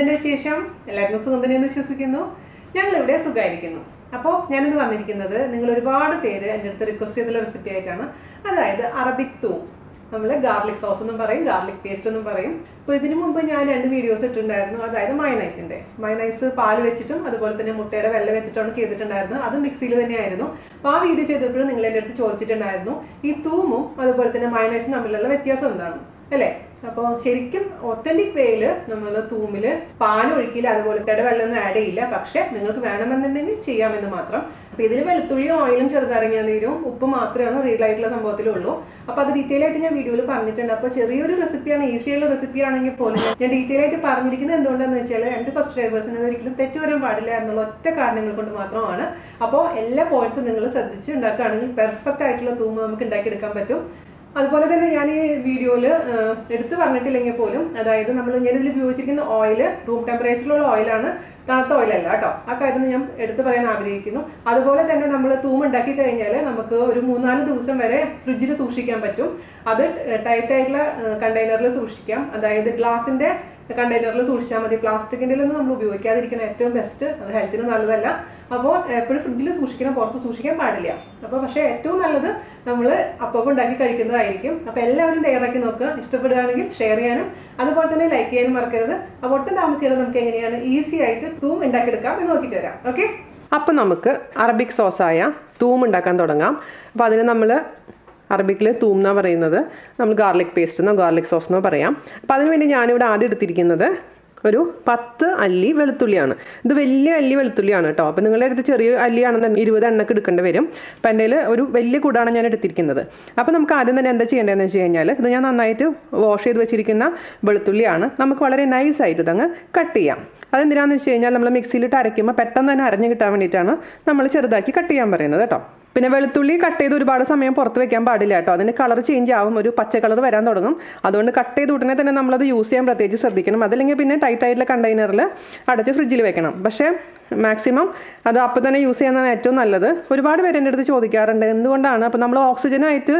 എന്തുണ്ട് വിശേഷം? എല്ലാവർക്കും സുഖം തന്നെയെന്ന് വിശ്വസിക്കുന്നു. ഞങ്ങളിവിടെ സുഖമായിരിക്കുന്നു. അപ്പോൾ ഞാനിന്ന് വന്നിരിക്കുന്നത് നിങ്ങൾ ഒരുപാട് പേര് എൻ്റെ അടുത്ത് റിക്വസ്റ്റ് ചെയ്തുള്ള റെസിപ്പി ആയിട്ടാണ്. അതായത് അറബിക് തൂം, നമ്മൾ ഗാർലിക് സോസ് എന്നും പറയും, ഗാർലിക് പേസ്റ്റ് എന്നും പറയും. അപ്പോൾ ഇതിനു മുമ്പ് ഞാൻ 2 വീഡിയോസ് ഇട്ടിട്ടുണ്ടായിരുന്നു. അതായത് മയണൈസ് പാൽ വെച്ചിട്ടും അതുപോലെ തന്നെ മുട്ടയുടെ വെള്ള വെച്ചിട്ടാണ് ചെയ്തിട്ടുണ്ടായിരുന്നത്. അത് മിക്സിയിൽ തന്നെയായിരുന്നു. അപ്പോൾ ആ വീഡിയോ ചെയ്തപ്പോഴും നിങ്ങൾ എൻ്റെ അടുത്ത് ചോദിച്ചിട്ടുണ്ടായിരുന്നു ഈ തൂമും അതുപോലെ തന്നെ മയണൈസും തമ്മിലുള്ള വ്യത്യാസം എന്താണ് അല്ലേ? അപ്പോൾ ശരിക്കും ഒത്തന്റിക് വേയില് നമ്മൾ തൂമില് പാൽ ഒഴിക്കില്ല, അതുപോലെ വെള്ളമൊന്നും ആഡ് ചെയ്യില്ല. പക്ഷെ നിങ്ങൾക്ക് വേണമെന്നുണ്ടെങ്കിൽ ചെയ്യാമെന്ന് മാത്രം. അപ്പൊ ഇതിൽ വെളുത്തുള്ളിയും ഓയിലും ചെറുനാരങ്ങ നീരും ഉപ്പ് മാത്രമാണ് റിയൽ ആയിട്ടുള്ള സംഭവത്തിലുള്ളൂ. അപ്പൊ അത് ഡീറ്റെയിൽ ആയിട്ട് ഞാൻ വീഡിയോയിൽ പറഞ്ഞിട്ടുണ്ട്. അപ്പോൾ ചെറിയൊരു റെസിപ്പിയാണ്, ഈസി ആയിട്ടുള്ള റെസിപ്പി ആണെങ്കിൽ പോലും ഞാൻ ഡീറ്റെയിൽ ആയിട്ട് പറഞ്ഞിരിക്കുന്നത് എന്തുകൊണ്ടാന്ന് വെച്ചാൽ എൻ്റെ സബ്സ്ക്രൈബേഴ്സിന് ഒരിക്കലും തെറ്റ് വരാൻ പാടില്ല എന്നുള്ള ഒറ്റ കാരണങ്ങൾ കൊണ്ട് മാത്രമാണ്. അപ്പോൾ എല്ലാ പോയിന്റ്സും നിങ്ങൾ ശ്രദ്ധിച്ച് ഉണ്ടാക്കുകയാണെങ്കിൽ പെർഫെക്റ്റ് ആയിട്ടുള്ള തൂമ് നമുക്ക് ഉണ്ടാക്കിയെടുക്കാൻ പറ്റും. അതുപോലെ തന്നെ ഞാൻ ഈ വീഡിയോയിൽ എടുത്തു പറഞ്ഞിട്ടില്ലെങ്കിൽ പോലും, അതായത് ഞാനിതിൽ ഉപയോഗിച്ചിരിക്കുന്ന ഓയിൽ റൂം ടെമ്പറേച്ചറിലുള്ള ഓയിലാണ്, തണുത്ത ഓയിലല്ല കേട്ടോ. ആ കാര്യം ഞാൻ എടുത്തു പറയാൻ ആഗ്രഹിക്കുന്നു. അതുപോലെ തന്നെ നമ്മൾ തൂം ഉണ്ടാക്കി കഴിഞ്ഞാൽ നമുക്ക് ഒരു 3-4 ദിവസം വരെ ഫ്രിഡ്ജിൽ സൂക്ഷിക്കാൻ പറ്റും. അത് ടൈറ്റ് ആയിട്ടുള്ള കണ്ടെയ്നറിൽ സൂക്ഷിക്കാം. അതായത് ഗ്ലാസിന്റെ കണ്ടെയ്നറിൽ സൂക്ഷിച്ചാൽ മതി. പ്ലാസ്റ്റിക്കിൻ്റെ ഒന്നും നമ്മൾ ഉപയോഗിക്കാതിരിക്കണം ഏറ്റവും ബെസ്റ്റ്. അത് ഹെൽത്തിന് നല്ലതല്ല. അപ്പോൾ എപ്പോഴും ഫ്രിഡ്ജിൽ സൂക്ഷിക്കണം, പുറത്ത് സൂക്ഷിക്കാൻ പാടില്ല. അപ്പോൾ പക്ഷേ ഏറ്റവും നല്ലത് നമ്മൾ അപ്പം ഉണ്ടാക്കി കഴിക്കുന്നതായിരിക്കും. അപ്പോൾ എല്ലാവരും തയ്യാറാക്കി നോക്കുക. ഇഷ്ടപ്പെടുകയാണെങ്കിൽ ഷെയർ ചെയ്യാനും അതുപോലെ തന്നെ ലൈക്ക് ചെയ്യാനും മറക്കരുത്. അപ്പോൾ ഒട്ടും താമസിക്കാതെ നമുക്ക് എങ്ങനെയാണ് ഈസി ആയിട്ട് തൂം ഉണ്ടാക്കിയെടുക്കാം എന്ന് നോക്കിയിട്ട് വരാം. ഓക്കെ, അപ്പം നമുക്ക് അറബിക് സോസായ തൂം ഉണ്ടാക്കാൻ തുടങ്ങാം. അപ്പോൾ അതിന് നമ്മൾ അറബിക്കിൽ തൂം എന്നാണ് പറയുന്നത്, നമ്മൾ ഗാർലിക് പേസ്റ്റ് എന്നോ ഗാർലിക് സോസ് എന്നോ പറയാം. അപ്പോൾ അതിനുവേണ്ടി ഞാനിവിടെ ആദ്യം എടുത്തിരിക്കുന്നത് ഒരു 10 അല്ലി വെളുത്തുള്ളിയാണ്. ഇത് വലിയ അല്ലി വെളുത്തുള്ളിയാണ് കേട്ടോ. അപ്പോൾ നിങ്ങളുടെ അടുത്ത് ചെറിയ അല്ലിയാണെന്നുണ്ടെങ്കിൽ 20 എണ്ണക്ക് എടുക്കേണ്ടി വരും. അപ്പോൾ എൻ്റെ ഒരു വലിയ കൂടാണ് ഞാൻ എടുത്തിരിക്കുന്നത്. അപ്പോൾ നമുക്ക് ആദ്യം തന്നെ എന്താ ചെയ്യേണ്ടതെന്ന് വെച്ച് കഴിഞ്ഞാൽ, ഇത് ഞാൻ നന്നായിട്ട് വാഷ് ചെയ്ത് വെച്ചിരിക്കുന്ന വെളുത്തുള്ളിയാണ്. നമുക്ക് വളരെ നൈസായിട്ട് ഇതങ്ങ് കട്ട് ചെയ്യാം. അതെന്തിനാണെന്ന് വെച്ച് കഴിഞ്ഞാൽ നമ്മൾ മിക്സിയിലിട്ട് അരയ്ക്കുമ്പോൾ പെട്ടെന്ന് തന്നെ അരഞ്ഞ് കിട്ടാൻ വേണ്ടിയിട്ടാണ് നമ്മൾ ചെറുതാക്കി കട്ട് ചെയ്യാൻ പറയുന്നത് കേട്ടോ. പിന്നെ വെളുത്തുള്ളി കട്ട് ചെയ്ത് ഒരുപാട് സമയം പുറത്ത് വെക്കാൻ പാടില്ല കേട്ടോ. അതിന് കളർ ചേഞ്ച് ആവും, ഒരു പച്ച കളർ വരാൻ തുടങ്ങും. അതുകൊണ്ട് കട്ട് ചെയ്ത് ഉടനെ തന്നെ നമ്മളത് യൂസ് ചെയ്യാൻ പ്രത്യേകിച്ച് ശ്രദ്ധിക്കണം. അതല്ലെങ്കിൽ പിന്നെ ടൈറ്റ് ആയിട്ടുള്ള കണ്ടെയ്നറിൽ അടച്ച് ഫ്രിഡ്ജിൽ വെക്കണം. പക്ഷേ മാക്സിമം അത് അപ്പം തന്നെ യൂസ് ചെയ്യുന്നതാണ് ഏറ്റവും നല്ലത്. ഒരുപാട് പേര് എൻ്റെ അടുത്ത് ചോദിക്കാറുണ്ട് എന്തുകൊണ്ടാണ്. അപ്പോൾ നമ്മൾ ഓക്സിജനായിട്ട്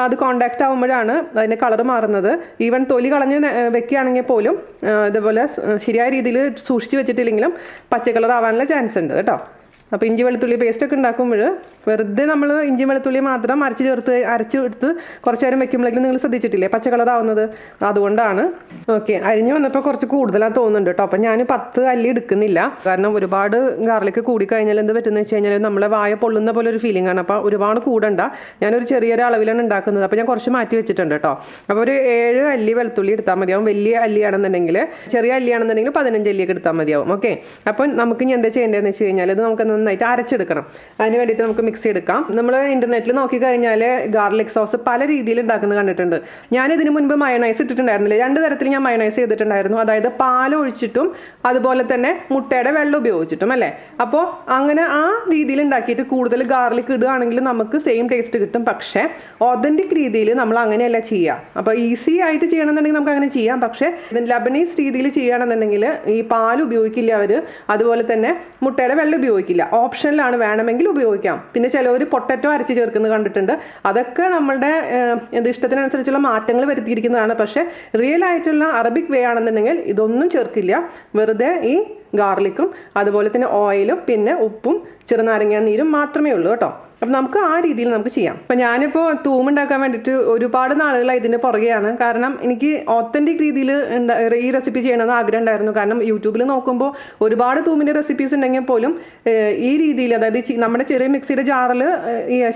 അത് കോണ്ടാക്റ്റ് ആകുമ്പോഴാണ് അതിൻ്റെ കളർ മാറുന്നത്. ഈവൻ തൊലി കളഞ്ഞ് വെക്കുകയാണെങ്കിൽ പോലും ഇതുപോലെ ശരിയായ രീതിയിൽ സൂക്ഷിച്ച് വെച്ചിട്ടില്ലെങ്കിലും പച്ച കളർ ആവാനുള്ള ചാൻസ് ഉണ്ട് കേട്ടോ. അപ്പോൾ ഇഞ്ചി വെളുത്തുള്ളി പേസ്റ്റൊക്കെ ഉണ്ടാക്കുമ്പോൾ വെറുതെ നമ്മൾ ഇഞ്ചി വെളുത്തുള്ളി മാത്രം അരച്ചെടുത്ത് കുറച്ച് നേരം വെക്കുമ്പോഴേക്കും നിങ്ങൾ ശ്രദ്ധിച്ചിട്ടില്ലേ പച്ച കളർ ആവുന്നത്? അതുകൊണ്ടാണ്. ഓക്കെ, അരിഞ്ഞ് വന്നപ്പോൾ കുറച്ച് കൂടുതലായി തോന്നുന്നുണ്ട് കേട്ടോ. അപ്പം ഞാൻ 10 അല്ലി എടുക്കുന്നില്ല. കാരണം ഒരുപാട് ഗാർലിക്ക് കൂടിക്കഴിഞ്ഞാൽ എന്ത് പറ്റുമെന്ന് വെച്ച് കഴിഞ്ഞാൽ നമ്മളെ വായ പൊള്ളുന്ന പോലെ ഒരു ഫീലിംഗ് ആണ്. അപ്പോൾ ഒരുപാട് കൂടണ്ട. ഞാനൊരു ചെറിയൊരു അളവിലാണ് ഉണ്ടാക്കുന്നത്. അപ്പോൾ ഞാൻ കുറച്ച് മാറ്റി വെച്ചിട്ടുണ്ട് കേട്ടോ. അപ്പോൾ ഒരു 7 അല്ലി വെളുത്തുള്ളി എടുത്താൽ മതിയാവും. വലിയ അല്ലിയാണെന്നുണ്ടെങ്കിൽ, ചെറിയ അല്ലിയാണെന്നുണ്ടെങ്കിൽ 15 അല്ലിയൊക്കെ എടുത്താൽ മതിയാവും. ഓക്കെ, അപ്പം നമുക്ക് ഇനി എന്താ ചെയ്യേണ്ടതെന്ന് വെച്ച് കഴിഞ്ഞാൽ ഇത് നമുക്ക് നന്നായിട്ട് അരച്ചെടുക്കണം. അതിന് വേണ്ടിയിട്ട് നമുക്ക് മിക്സി എടുക്കാം. നമ്മൾ ഇന്റർനെറ്റിൽ നോക്കിക്കഴിഞ്ഞാൽ ഗാർലിക് സോസ് പല രീതിയിൽ ഉണ്ടാക്കുന്നത് കണ്ടിട്ടുണ്ട്. ഞാൻ ഇതിന് മുൻപ് മയണൈസ് ഇട്ടിട്ടുണ്ടായിരുന്നില്ല. 2 തരത്തിൽ ഞാൻ മയണൈസ് ചെയ്തിട്ടുണ്ടായിരുന്നു. അതായത് പാൽ ഒഴിച്ചിട്ടും അതുപോലെ തന്നെ മുട്ടയുടെ വെള്ളം ഉപയോഗിച്ചിട്ടും അല്ലേ. അപ്പോൾ അങ്ങനെ ആ രീതിയിൽ ഉണ്ടാക്കിയിട്ട് കൂടുതൽ ഗാർലിക് ഇടുകയാണെങ്കിൽ നമുക്ക് സെയിം ടേസ്റ്റ് കിട്ടും. പക്ഷേ ഒതന്റിക് രീതിയിൽ നമ്മൾ അങ്ങനെയല്ല ചെയ്യുക. അപ്പോൾ ഈസി ആയിട്ട് ചെയ്യണമെന്നുണ്ടെങ്കിൽ നമുക്ക് അങ്ങനെ ചെയ്യാം. പക്ഷേ ലബനീസ് രീതിയിൽ ചെയ്യുകയാണെന്നുണ്ടെങ്കിൽ ഈ പാൽ ഉപയോഗിക്കില്ല അവർ, അതുപോലെ തന്നെ മുട്ടയുടെ വെള്ളം ഉപയോഗിക്കില്ല. ഓപ്ഷനിലാണ്, വേണമെങ്കിൽ ഉപയോഗിക്കാം. പിന്നെ ചിലവർ പൊട്ടറ്റോ അരച്ച് ചേർക്കുന്നത് കണ്ടിട്ടുണ്ട്. അതൊക്കെ നമ്മളുടെ ഇഷ്ടത്തിനനുസരിച്ചുള്ള മാറ്റങ്ങൾ വരുത്തിയിരിക്കുന്നതാണ്. പക്ഷേ റിയൽ ആയിട്ടുള്ള അറബിക് വേ ആണെന്നുണ്ടെങ്കിൽ ഇതൊന്നും ചേർക്കില്ല. വെറുതെ ഈ ഗാർലിക്കും അതുപോലെ തന്നെ ഓയിലും പിന്നെ ഉപ്പും ചെറുനാരങ്ങ നീരും മാത്രമേ ഉള്ളൂ കേട്ടോ. അപ്പം നമുക്ക് ആ രീതിയിൽ നമുക്ക് ചെയ്യാം. അപ്പം ഞാനിപ്പോൾ തൂം ഉണ്ടാക്കാൻ വേണ്ടിയിട്ട് ഒരുപാട് നാളുകളായി ഇതിൻ്റെ പുറകെയാണ്. കാരണം എനിക്ക് ഓത്തൻറ്റിക് രീതിയിൽ ഈ റെസിപ്പി ചെയ്യണമെന്ന് ആഗ്രഹം ഉണ്ടായിരുന്നു. കാരണം യൂട്യൂബിൽ നോക്കുമ്പോൾ ഒരുപാട് തൂമിൻ്റെ റെസിപ്പീസ് ഉണ്ടെങ്കിൽ പോലും ഈ രീതിയിൽ, അതായത് നമ്മുടെ ചെറിയ മിക്സിയുടെ ജാറിൽ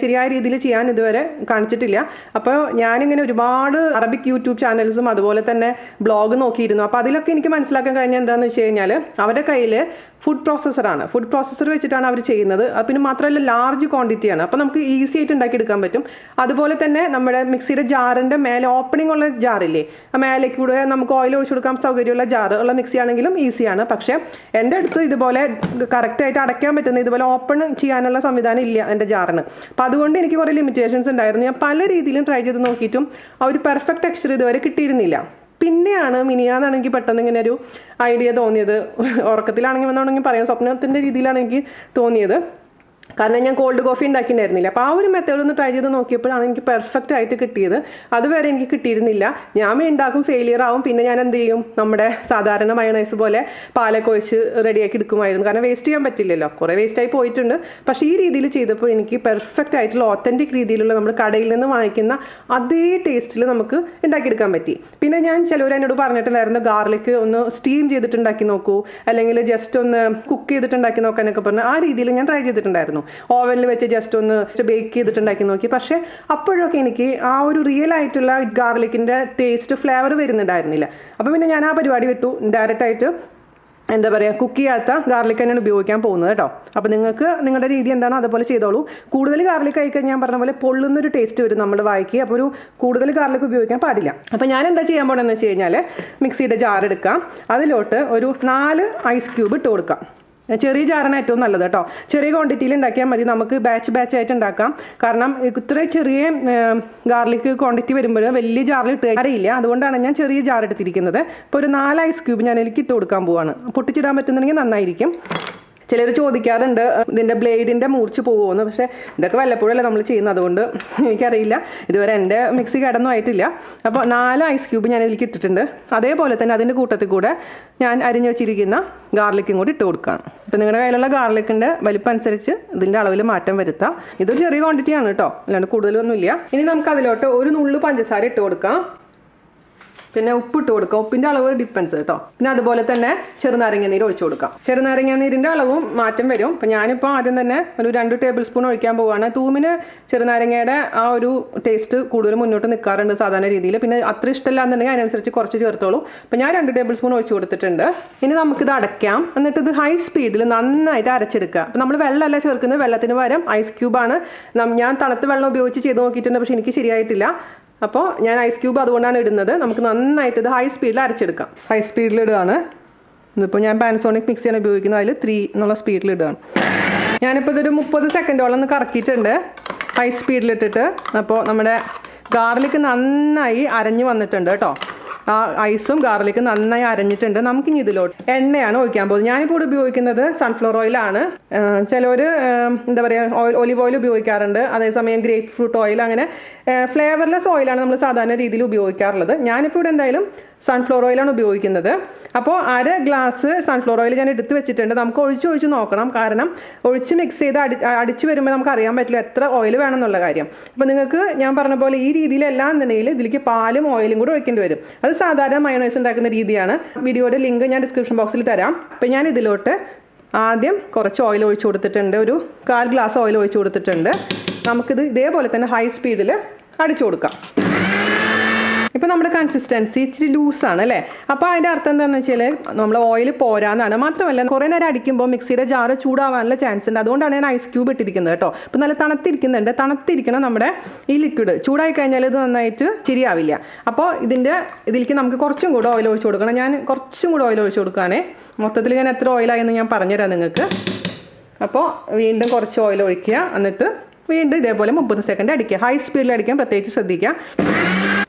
ശരിയായ രീതിയിൽ ചെയ്യാൻ ഇതുവരെ കാണിച്ചിട്ടില്ല. അപ്പോൾ ഞാനിങ്ങനെ ഒരുപാട് അറബിക് യൂട്യൂബ് ചാനൽസും അതുപോലെ തന്നെ ബ്ലോഗ് നോക്കിയിരുന്നു. അപ്പോൾ അതിലൊക്കെ എനിക്ക് മനസ്സിലാക്കാൻ കഴിഞ്ഞാൽ എന്താണെന്ന് വെച്ച് കഴിഞ്ഞാൽ അവരുടെ കയ്യിൽ ഫുഡ് പ്രോസസ്സറാണ്. ഫുഡ് പ്രോസസ്സർ വെച്ചിട്ടാണ് അവർ ചെയ്യുന്നത്. പിന്നെ മാത്രമല്ല ലാർജ് ക്വാണ്ടിറ്റിയാണ്. അപ്പോൾ നമുക്ക് ഈസി ആയിട്ട് ഉണ്ടാക്കിയെടുക്കാൻ പറ്റും. അതുപോലെ തന്നെ നമ്മുടെ മിക്സിയുടെ ജാറിൻ്റെ മേലെ ഓപ്പണിംഗ് ഉള്ള ജാറില്ലേ, ആ മേലേക്ക് കൂടെ നമുക്ക് ഓയിൽ ഒഴിച്ചു കൊടുക്കാൻ സൗകര്യമുള്ള ജാറ് ഉള്ള മിക്സി ആണെങ്കിലും ഈസിയാണ്. പക്ഷേ എൻ്റെ അടുത്ത് ഇതുപോലെ കറക്റ്റായിട്ട് അടയ്ക്കാൻ പറ്റുന്ന ഇതുപോലെ ഓപ്പൺ ചെയ്യാനുള്ള സംവിധാനം ഇല്ല എൻ്റെ ജാറിന്. അപ്പോൾ അതുകൊണ്ട് എനിക്ക് കുറേ ലിമിറ്റേഷൻസ് ഉണ്ടായിരുന്നു. ഞാൻ പല രീതിയിലും ട്രൈ ചെയ്ത് നോക്കിയിട്ടും ആ ഒരു പെർഫെക്റ്റ് ടെക്സ്ചർ ഇതുവരെ കിട്ടിയിരുന്നില്ല. പിന്നെയാണ് മിനിയാന്നാണ് എനിക്ക് പെട്ടെന്ന് ഇങ്ങനെ ഒരു ഐഡിയ തോന്നിയത്. ഉറക്കത്തിലാണെങ്കിൽ പറയാം, സ്വപ്നത്തിൻ്റെ രീതിയിലാണ് എനിക്ക് തോന്നിയത്. കാരണം ഞാൻ കോൾഡ് കോഫി ഉണ്ടാക്കിയിട്ടുണ്ടായിരുന്നില്ല. അപ്പോൾ ആ ഒരു മെത്തേഡ് ഒന്ന് ട്രൈ ചെയ്ത് നോക്കിയപ്പോഴാണ് എനിക്ക് പെർഫെക്റ്റ് ആയിട്ട് കിട്ടിയത്. അതുവരെ എനിക്ക് കിട്ടിയിരുന്നില്ല. ഞാൻ ഉണ്ടാക്കും, ഫെയിലിയർ ആവും. പിന്നെ ഞാൻ എന്ത് ചെയ്യും, നമ്മുടെ സാധാരണ മയോണൈസ് പോലെ പാലൊക്കെ ഒഴിച്ച് റെഡിയാക്കി എടുക്കുമായിരുന്നു. കാരണം വേസ്റ്റ് ചെയ്യാൻ പറ്റില്ലല്ലോ, കുറേ വേസ്റ്റായി പോയിട്ടുണ്ട്. പക്ഷേ ഈ രീതിയിൽ ചെയ്തപ്പോൾ എനിക്ക് പെർഫെക്റ്റ് ആയിട്ടുള്ള ഓത്തൻറ്റിക് രീതിയിലുള്ള നമ്മൾ കടയിൽ നിന്ന് വാങ്ങിക്കുന്ന അതേ ടേസ്റ്റിൽ നമുക്ക് ഉണ്ടാക്കിയെടുക്കാൻ പറ്റി. പിന്നെ ഞാൻ ചിലവർ എന്നോട് പറഞ്ഞിട്ടുണ്ടായിരുന്നു ഗാർലിക് ഒന്ന് സ്റ്റീം ചെയ്തിട്ടുണ്ടാക്കി നോക്കൂ, അല്ലെങ്കിൽ ജസ്റ്റ് ഒന്ന് കുക്ക് ചെയ്തിട്ടുണ്ടാക്കി നോക്കാനൊക്കെ പറഞ്ഞു. ആ രീതിയിൽ ഞാൻ ട്രൈ ചെയ്തിട്ടുണ്ടായിരുന്നു. ഓവനിൽ വെച്ച് ജസ്റ്റ് ഒന്ന് ബേക്ക് ചെയ്തിട്ടുണ്ടാക്കി നോക്കി. പക്ഷേ അപ്പോഴൊക്കെ എനിക്ക് ആ ഒരു റിയൽ ആയിട്ടുള്ള ഗാർലിക്കിൻ്റെ ടേസ്റ്റ് ഫ്ലേവർ വരുന്നുണ്ടായിരുന്നില്ല. അപ്പോൾ പിന്നെ ഞാൻ ആ പരിപാടി വിട്ടു. ഡയറക്റ്റായിട്ട് എന്താ പറയുക, കുക്ക് ചെയ്യാത്ത ഗാർലിക് തന്നെയാണ് ഉപയോഗിക്കാൻ പോകുന്നത് കേട്ടോ. അപ്പോൾ നിങ്ങൾക്ക് നിങ്ങളുടെ രീതി എന്താണോ അതുപോലെ ചെയ്തോളൂ. കൂടുതൽ ഗാർലിക് കഴിക്കാൻ ഞാൻ പറഞ്ഞ പോലെ പൊള്ളുന്നൊരു ടേസ്റ്റ് വരും നമ്മുടെ വായിക്ക്. അപ്പോൾ ഒരു കൂടുതൽ ഗാർലിക് ഉപയോഗിക്കാൻ പാടില്ല. അപ്പോൾ ഞാൻ എന്താ ചെയ്യാൻ പോകണമെന്ന് വെച്ച് കഴിഞ്ഞാൽ മിക്സിയുടെ ജാർ എടുക്കാം, അതിലോട്ട് ഒരു 4 ഐസ് ക്യൂബ് ഇട്ട് കൊടുക്കാം. ചെറിയ ജാറാണ് ഏറ്റവും നല്ലത് കേട്ടോ. ചെറിയ ക്വാണ്ടിറ്റിയിൽ ഉണ്ടാക്കിയാൽ മതി. നമുക്ക് ബാച്ച് ആയിട്ട് ഉണ്ടാക്കാം. കാരണം ഇത്ര ചെറിയ ഗാർലിക് ക്വാണ്ടിറ്റി വരുമ്പോൾ വലിയ ജാറിൽ ഇട്ട് അറിയില്ല. അതുകൊണ്ടാണ് ഞാൻ ചെറിയ ജാർ എടുത്തിരിക്കുന്നത്. ഇപ്പോൾ ഒരു 4 ഐസ് ക്യൂബ് ഞാൻ ഇതിലേക്ക് ഇട്ട് കൊടുക്കാൻ പോവാണ്. പൊട്ടിച്ചിടാൻ പറ്റുന്നുണ്ടെങ്കിൽ നന്നായിരിക്കും. ചിലർ ചോദിക്കാറുണ്ട് ഇതിൻ്റെ ബ്ലേഡിൻ്റെ മൂർച്ച പോകുമെന്ന്. പക്ഷേ ഇതൊക്കെ വല്ലപ്പോഴല്ലേ നമ്മൾ ചെയ്യുന്നത്, അതുകൊണ്ട് എനിക്കറിയില്ല. ഇതുവരെ എൻ്റെ മിക്സി കിടന്നും ആയിട്ടില്ല. അപ്പോൾ 4 ഐസ് ക്യൂബ് ഞാൻ ഇതിലേക്ക് ഇട്ടിട്ടുണ്ട്. അതേപോലെ തന്നെ അതിൻ്റെ കൂട്ടത്തിൽ കൂടെ ഞാൻ അരിഞ്ഞു വെച്ചിരിക്കുന്ന ഗാർലിക്കും കൂടി ഇട്ട് കൊടുക്കുകയാണ്. അപ്പോൾ നിങ്ങളുടെ കയ്യിലുള്ള ഗാർലിക്കിൻ്റെ വലിപ്പം അനുസരിച്ച് ഇതിൻ്റെ അളവിൽ മാറ്റം വരുത്താം. ഇതൊരു ചെറിയ ക്വാണ്ടിറ്റിയാണ് കേട്ടോ, അല്ലാണ്ട് കൂടുതലൊന്നുമില്ല. ഇനി നമുക്ക് അതിലോട്ട് ഒരു നുള്ളു പഞ്ചസാര ഇട്ട് കൊടുക്കാം. പിന്നെ ഉപ്പിട്ട് കൊടുക്കാം. ഉപ്പിൻ്റെ അളവ് ഡിപ്പെൻസ് കേട്ടോ. പിന്നെ അതുപോലെ തന്നെ ചെറുനാരങ്ങ നീര് ഒഴിച്ചു കൊടുക്കാം. ചെറുനാരങ്ങ നീരിൻ്റെ അളവും മാറ്റം വരും. അപ്പം ഞാനിപ്പോൾ ആദ്യം തന്നെ ഒരു 2 ടേബിൾ സ്പൂൺ ഒഴിക്കാൻ പോവുകയാണ്. തൂമിന് ചെറുനാരങ്ങയുടെ ആ ഒരു ടേസ്റ്റ് കൂടുതൽ മുന്നോട്ട് നിൽക്കാറുണ്ട് സാധാരണ രീതിയിൽ. പിന്നെ അത്ര ഇഷ്ടമല്ല എന്നുണ്ടെങ്കിൽ അതിനനുസരിച്ച് കുറച്ച് ചേർത്തോളൂ. അപ്പം ഞാൻ 2 ടേബിൾ സ്പൂൺ ഒഴിച്ചു കൊടുത്തിട്ടുണ്ട്. ഇനി നമുക്കിത് അടയ്ക്കാം. എന്നിട്ട് ഇത് ഹൈ സ്പീഡിൽ നന്നായിട്ട് അരച്ചെടുക്കുക. അപ്പം നമ്മൾ വെള്ളമല്ല ചേർക്കുന്നത്, വെള്ളത്തിന് പകരം ഐസ് ക്യൂബാണ്. ഞാൻ തണുത്ത വെള്ളം ഉപയോഗിച്ച് ചെയ്ത് നോക്കിയിട്ടുണ്ട്, പക്ഷേ എനിക്ക് ശരിയായിട്ടില്ല. അപ്പോൾ ഞാൻ ഐസ് ക്യൂബ് അതുകൊണ്ടാണ് ഇടുന്നത്. നമുക്ക് നന്നായിട്ട് ഇത് ഹൈ സ്പീഡിൽ അരച്ചെടുക്കാം. ഹൈ സ്പീഡിൽ ഇടുകയാണ്. ഇതിപ്പോൾ ഞാൻ പാനസോണിക് മിക്സിയാണ് ഉപയോഗിക്കുന്നത്. അതിൽ 3 എന്നുള്ള സ്പീഡിൽ ഇടുകയാണ്. ഞാനിപ്പോൾ ഇതൊരു 30 സെക്കൻഡോളം ഒന്ന് കറക്കിയിട്ടുണ്ട് ഹൈ സ്പീഡിലിട്ടിട്ട്. അപ്പോൾ നമ്മുടെ ഗാർലിക് നന്നായി അരഞ്ഞ് വന്നിട്ടുണ്ട് കേട്ടോ. ആ ഐസും ഗാർലിക്കും നന്നായി അരഞ്ഞിട്ടുണ്ട്. നമുക്കിനി ഇതിലോട്ട് എണ്ണയാണ് ഒഴിക്കാൻ പോകുന്നത്. ഞാനിപ്പോൾ ഇവിടെ ഉപയോഗിക്കുന്നത് സൺഫ്ലവർ ഓയിലാണ്. ചിലവർ എന്താ പറയുക ഒലിവ് ഓയിൽ ഉപയോഗിക്കാറുണ്ട്. അതേസമയം ഗ്രേപ്പ് ഫ്രൂട്ട് ഓയിൽ, അങ്ങനെ ഫ്ലേവർലെസ് ഓയിലാണ് നമ്മൾ സാധാരണ രീതിയിൽ ഉപയോഗിക്കാറുള്ളത്. ഞാനിപ്പോൾ ഇവിടെ എന്തായാലും സൺഫ്ലവർ ഓയിലാണ് ഉപയോഗിക്കുന്നത്. അപ്പോൾ 1/2 ഗ്ലാസ് സൺഫ്ലവർ ഓയിൽ ഞാൻ എടുത്ത് വെച്ചിട്ടുണ്ട്. നമുക്ക് ഒഴിച്ച് നോക്കണം. കാരണം ഒഴിച്ച് മിക്സ് ചെയ്ത് അടിച്ച് വരുമ്പോൾ നമുക്ക് അറിയാൻ പറ്റില്ല എത്ര ഓയിൽ വേണമെന്നുള്ള കാര്യം. അപ്പോൾ നിങ്ങൾക്ക് ഞാൻ പറഞ്ഞ പോലെ ഈ രീതിയിലെല്ലാം എന്നുണ്ടെങ്കിൽ ഇതിലേക്ക് പാലും ഓയിലും കൂടെ ഒഴിക്കേണ്ടി വരും. അത് സാധാരണ മയോണൈസ് ഉണ്ടാക്കുന്ന രീതിയാണ്. വീഡിയോയുടെ ലിങ്ക് ഞാൻ ഡിസ്ക്രിപ്ഷൻ ബോക്സിൽ തരാം. അപ്പോൾ ഞാൻ ഇതിലോട്ട് ആദ്യം കുറച്ച് ഓയിൽ ഒഴിച്ച് കൊടുത്തിട്ടുണ്ട്. ഒരു 1/4 ഗ്ലാസ് ഓയിൽ ഒഴിച്ച് കൊടുത്തിട്ടുണ്ട്. നമുക്കിത് ഇതേപോലെ തന്നെ ഹൈ സ്പീഡിൽ അടിച്ചു കൊടുക്കാം. ഇപ്പോൾ നമ്മുടെ കൺസിസ്റ്റൻസി ഇച്ചിരി ലൂസാണ് അല്ലേ. അപ്പോൾ അതിൻ്റെ അർത്ഥം എന്താണെന്ന് വെച്ചാൽ നമ്മൾ ഓയിൽ പോരാന്നാണ്. മാത്രമല്ല കുറേ നേരം അടിക്കുമ്പോൾ മിക്സിയുടെ ജാറ് ചൂടാവാനുള്ള ചാൻസ് ഉണ്ട്. അതുകൊണ്ടാണ് ഞാൻ ഐസ് ക്യൂബ് ഇട്ടിരിക്കുന്നത് കേട്ടോ. അപ്പോൾ നല്ല തണുത്തിരിക്കുന്നുണ്ട്. തണുത്തിരിക്കണം നമ്മുടെ ഈ ലിക്വിഡ്. ചൂടായി കഴിഞ്ഞാൽ ഇത് നന്നായിട്ട് ശരിയാവില്ല. അപ്പോൾ ഇതിലേക്ക് നമുക്ക് കുറച്ചും കൂടെ ഓയിൽ ഒഴിച്ച് കൊടുക്കണം. ഞാൻ കുറച്ചും കൂടെ ഓയിൽ ഒഴിച്ച് കൊടുക്കുകയാണേ. മൊത്തത്തിൽ ഞാൻ എത്ര ഓയിലായെന്ന് ഞാൻ പറഞ്ഞുതരാം നിങ്ങൾക്ക്. അപ്പോൾ വീണ്ടും കുറച്ച് ഓയിൽ ഒഴിക്കുക. എന്നിട്ട് വീണ്ടും ഇതേപോലെ 30 സെക്കൻഡ് അടിക്കുക. ഹൈ സ്പീഡിൽ അടിക്കാൻ പ്രത്യേകിച്ച് ശ്രദ്ധിക്കുക.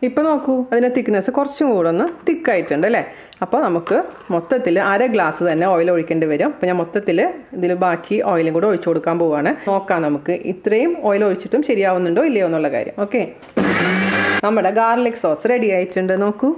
ഇപ്പോൾ നോക്കൂ, അതിൻ്റെ തിക്നെസ് കുറച്ചും കൂടെ ഒന്ന് തിക്കായിട്ടുണ്ട് അല്ലേ. അപ്പോൾ നമുക്ക് മൊത്തത്തിൽ 1/2 ഗ്ലാസ് തന്നെ ഓയിൽ ഒഴിക്കേണ്ടി വരും. അപ്പോൾ ഞാൻ മൊത്തത്തിൽ ഇതിൽ ബാക്കി ഓയിലും കൂടെ ഒഴിച്ചു കൊടുക്കാൻ പോവുകയാണ്. നോക്കാം നമുക്ക് ഇത്രയും ഓയിൽ ഒഴിച്ചിട്ടും ശരിയാവുന്നുണ്ടോ ഇല്ലയോ എന്നുള്ള കാര്യം. ഓക്കെ, നമ്മുടെ ഗാർലിക് സോസ് റെഡി ആയിട്ടുണ്ട്. നോക്കൂ,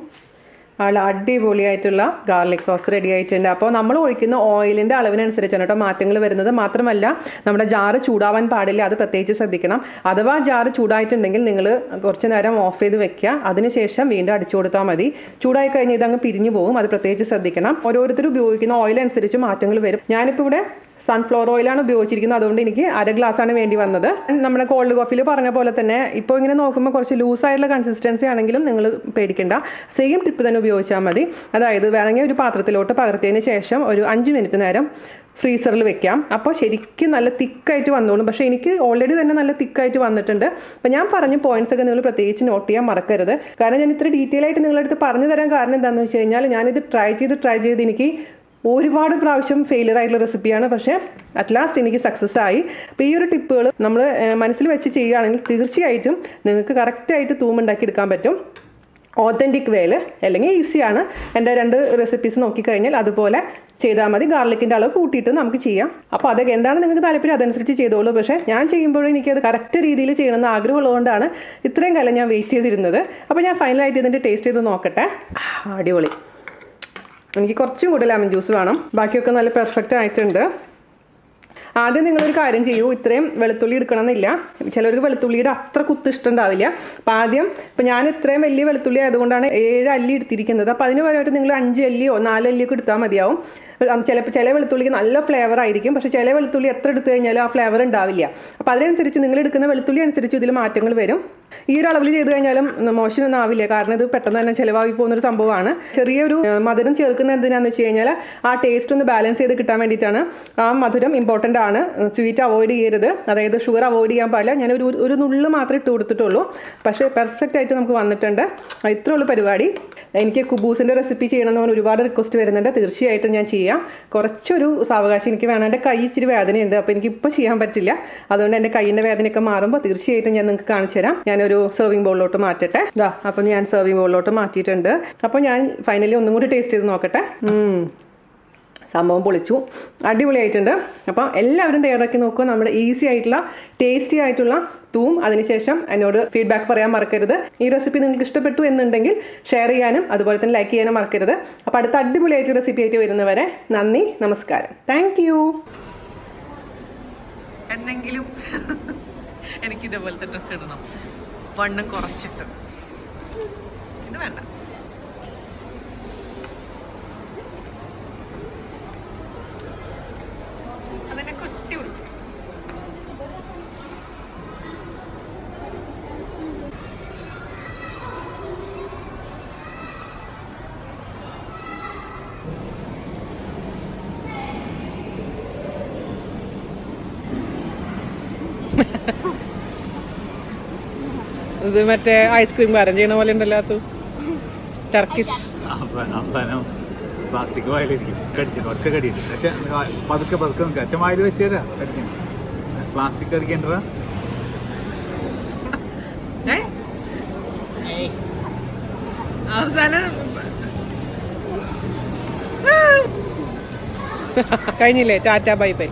അടിപൊളിയായിട്ടുള്ള ഗാർലിക് സോസ് റെഡി ആയിട്ടുണ്ട്. അപ്പോൾ നമ്മൾ ഒഴിക്കുന്ന ഓയിലിൻ്റെ അളവിനനുസരിച്ചാണ് കേട്ടോ മാറ്റങ്ങൾ വരുന്നത്. മാത്രമല്ല നമ്മുടെ ജാറ് ചൂടാവാൻ പാടില്ല, അത് പ്രത്യേകിച്ച് ശ്രദ്ധിക്കണം. അഥവാ ജാറ് ചൂടായിട്ടുണ്ടെങ്കിൽ നിങ്ങൾ കുറച്ച് നേരം ഓഫ് ചെയ്ത് വെക്കുക. അതിനുശേഷം വീണ്ടും അടിച്ചു കൊടുത്താൽ മതി. ചൂടായി കഴിഞ്ഞാൽ ഇതങ്ങ് പിരിഞ്ഞു പോകും, അത് പ്രത്യേകിച്ച് ശ്രദ്ധിക്കണം. ഓരോരുത്തരും ഉപയോഗിക്കുന്ന ഓയിലനുസരിച്ച് മാറ്റങ്ങൾ വരും. ഞാനിപ്പോൾ ഇവിടെ സൺഫ്ലവർ ഓയിലാണ് ഉപയോഗിച്ചിരിക്കുന്നത്. അതുകൊണ്ട് എനിക്ക് 1/2 ഗ്ലാസ്സാണ് വേണ്ടി വന്നത്. നമ്മുടെ കോൾഡ് കോഫിയിൽ പറഞ്ഞ പോലെ തന്നെ ഇപ്പോൾ ഇങ്ങനെ നോക്കുമ്പോൾ കുറച്ച് ലൂസായിട്ടുള്ള കൺസിസ്റ്റൻസി ആണെങ്കിലും നിങ്ങൾ പേടിക്കേണ്ട, സെയിം ടിപ്പ് തന്നെ ഉപയോഗിച്ചാൽ മതി. അതായത് വേണമെങ്കിൽ ഒരു പാത്രത്തിലോട്ട് പകർത്തിയതിന് ശേഷം ഒരു 5 മിനിറ്റ് നേരം ഫ്രീസറിൽ വെക്കാം. അപ്പോൾ ശരിക്കും നല്ല തിക്കായിട്ട് വന്നോളും. പക്ഷേ എനിക്ക് ഓൾറെഡി തന്നെ നല്ല തിക്കായിട്ട് വന്നിട്ടുണ്ട്. അപ്പോൾ ഞാൻ പറഞ്ഞ പോയിന്റ്സ് ഒക്കെ നിങ്ങൾ പ്രത്യേകിച്ച് നോട്ട് ചെയ്യാൻ മറക്കരുത്. കാരണം ഞാൻ ഇത്ര ഡീറ്റെയിൽ ആയിട്ട് നിങ്ങളുടെ അടുത്ത് പറഞ്ഞു തരാൻ കാരണം എന്താണെന്ന് വെച്ച് കഴിഞ്ഞാൽ ഞാനിത് ട്രൈ ചെയ്ത് എനിക്ക് ഒരുപാട് പ്രാവശ്യം ഫെയിലിയർ ആയിട്ടുള്ള റെസിപ്പിയാണ്. പക്ഷേ അറ്റ് ലാസ്റ്റ് എനിക്ക് സക്സസ് ആയി. അപ്പോൾ ഈ ഒരു ടിപ്പുകൾ നമ്മൾ മനസ്സിൽ വെച്ച് ചെയ്യുകയാണെങ്കിൽ തീർച്ചയായിട്ടും നിങ്ങൾക്ക് കറക്റ്റായിട്ട് തൂമുണ്ടാക്കി എടുക്കാൻ പറ്റും. ഓതൻറ്റിക് വേയിൽ അല്ലെങ്കിൽ ഈസിയാണ്. എൻ്റെ 2 റെസിപ്പീസ് നോക്കിക്കഴിഞ്ഞാൽ അതുപോലെ ചെയ്താൽ മതി. ഗാർലിക്കിൻ്റെ അളവ് കൂട്ടിയിട്ട് നമുക്ക് ചെയ്യാം. അപ്പോൾ അതൊക്കെ എന്താണ് നിങ്ങൾക്ക് താല്പര്യം അതനുസരിച്ച് ചെയ്തോളൂ. പക്ഷേ ഞാൻ ചെയ്യുമ്പോഴും എനിക്കത് കറക്റ്റ് രീതിയിൽ ചെയ്യണമെന്ന് ആഗ്രഹമുള്ളതുകൊണ്ടാണ് ഇത്രയും കാലം ഞാൻ വെയിറ്റ് ചെയ്തിരുന്നത്. അപ്പോൾ ഞാൻ ഫൈനലായിട്ട് ഇതിൻ്റെ ടേസ്റ്റ് ചെയ്ത് നോക്കട്ടെ. അടിപൊളി. എനിക്ക് കുറച്ചും കൂടി ലെമൺ ജ്യൂസ് വേണം. ബാക്കിയൊക്കെ നല്ല പെർഫെക്റ്റ് ആയിട്ടുണ്ട്. ആദ്യം നിങ്ങളൊരു കാര്യം ചെയ്യൂ, ഇത്രയും വെളുത്തുള്ളി എടുക്കണമെന്നില്ല. ചിലർക്ക് വെളുത്തുള്ളിയുടെ അത്ര കുത്ത് ഇഷ്ടമുണ്ടാവില്ല. അപ്പോൾ ആദ്യം ഞാൻ ഇത്രയും വലിയ വെളുത്തുള്ളി ആയതുകൊണ്ടാണ് 7 അല്ലി എടുത്തിരിക്കുന്നത്. അപ്പോൾ അതിന് പകരമായിട്ട് നിങ്ങൾ 5 അല്ലിയോ 4 അല്ലിയൊക്കെ എടുത്താൽ മതിയാവും. ചില വെളുത്തുള്ളിക്ക് നല്ല ഫ്ലേവർ ആയിരിക്കും, പക്ഷേ ചില വെളുത്തുള്ളി എത്ര എടുത്തു കഴിഞ്ഞാലും ആ ഫ്ലേവർ ഉണ്ടാവില്ല. അപ്പോൾ അതിനനുസരിച്ച് നിങ്ങൾ എടുക്കുന്ന വെളുത്തുള്ളി അനുസരിച്ച് ഇതിൽ മാറ്റങ്ങൾ വരും. ഈ ഒരു അളവിൽ ചെയ്ത് കഴിഞ്ഞാലും മോശമൊന്നും ആവില്ല, കാരണം ഇത് പെട്ടെന്ന് തന്നെ ചിലവായി പോകുന്നൊരു സംഭവമാണ്. ചെറിയൊരു മധുരം ചേർക്കുന്ന എന്തിനാണെന്ന് വെച്ച് കഴിഞ്ഞാൽ ആ ടേസ്റ്റ് ഒന്ന് ബാലൻസ് ചെയ്ത് കിട്ടാൻ വേണ്ടിയിട്ടാണ്. ആ മധുരം ഇമ്പോർട്ടൻ്റ് ആണ്. സ്വീറ്റ് അവോയ്ഡ് ചെയ്യരുത്, അതായത് ഷുഗർ അവോയ്ഡ് ചെയ്യാൻ പാടില്ല. ഞാൻ ഒരു നുള്ളു മാത്രമേ ഇട്ട് കൊടുത്തിട്ടുള്ളൂ, പക്ഷേ പെർഫെക്റ്റ് ആയിട്ട് നമുക്ക് വന്നിട്ടുണ്ട്. ഇത്രേ ഉള്ളൂ പരിപാടി. എനിക്ക് കുബൂസിൻ്റെ റെസിപ്പി ചെയ്യണമെന്ന് പറഞ്ഞാൽ ഒരുപാട് റിക്വസ്റ്റ് വരുന്നുണ്ട്. തീർച്ചയായിട്ടും ഞാൻ ചെയ്യാം. കുറച്ചൊരു സാവകാശം എനിക്ക് വേണം. എൻ്റെ കൈ ഇച്ചിരി വേദനയുണ്ട്, അപ്പോൾ എനിക്കിപ്പോൾ ചെയ്യാൻ പറ്റില്ല. അതുകൊണ്ട് എൻ്റെ കൈയിൻ്റെ വേദനയൊക്കെ മാറുമ്പോൾ തീർച്ചയായിട്ടും ഞാൻ നിങ്ങൾക്ക് കാണിച്ചു തരാം. ഞാനൊരു സെർവിങ് ബൗളിലോട്ട് മാറ്റട്ടെ. അപ്പോൾ ഞാൻ സെർവിങ് ബൗളിലോട്ട് മാറ്റിയിട്ടുണ്ട്. അപ്പോൾ ഞാൻ ഫൈനലി ഒന്നും കൂടി ടേസ്റ്റ് ചെയ്ത് നോക്കട്ടെ. സംഭവം പൊളിച്ചു, അടിപൊളിയായിട്ടുണ്ട്. അപ്പോൾ എല്ലാവരും തയ്യാറാക്കി നോക്കുക. നമ്മുടെ ഈസി ആയിട്ടുള്ള ടേസ്റ്റി ആയിട്ടുള്ള തൂം. അതിനുശേഷം എന്നോട് ഫീഡ്ബാക്ക് പറയാൻ മറക്കരുത്. ഈ റെസിപ്പി നിങ്ങൾക്ക് ഇഷ്ടപ്പെട്ടു എന്നുണ്ടെങ്കിൽ ഷെയർ ചെയ്യാനും അതുപോലെ തന്നെ ലൈക്ക് ചെയ്യാനും മറക്കരുത്. അപ്പോൾ അടുത്ത അടിപൊളിയായിട്ട് റെസിപ്പി ആയിട്ട് വരുന്നവരെ നന്ദി, നമസ്കാരം. Thank you. എന്തെങ്കിലും എനിക്കിതേപോലത്തെ ഡ്രസ്സ് ഇടണം, വണ്ണം കുറച്ചിട്ട്. ഇത് വേണ്ട. അതെന്നെ കുട്ടി ഉള്ളു. ഇത് മറ്റേ ഐസ്ക്രീം കാരൻ ചെയ്യണ പോലെ ഉണ്ടല്ലോ. അത് ടർക്കിഷ് അവസാനം പ്ലാസ്റ്റിക് വായിലിരിക്കും. കടിച്ചിട്ട് ഒറ്റ കടിയിട്ട് പതുക്കെ നമുക്ക് അച്ഛൻ വായിൽ വെച്ച് തരാം. കടിക്കണം, പ്ലാസ്റ്റിക് കടിക്കേണ്ടതാ. അവസാനം കഴിഞ്ഞില്ലേ? Tata bye bye.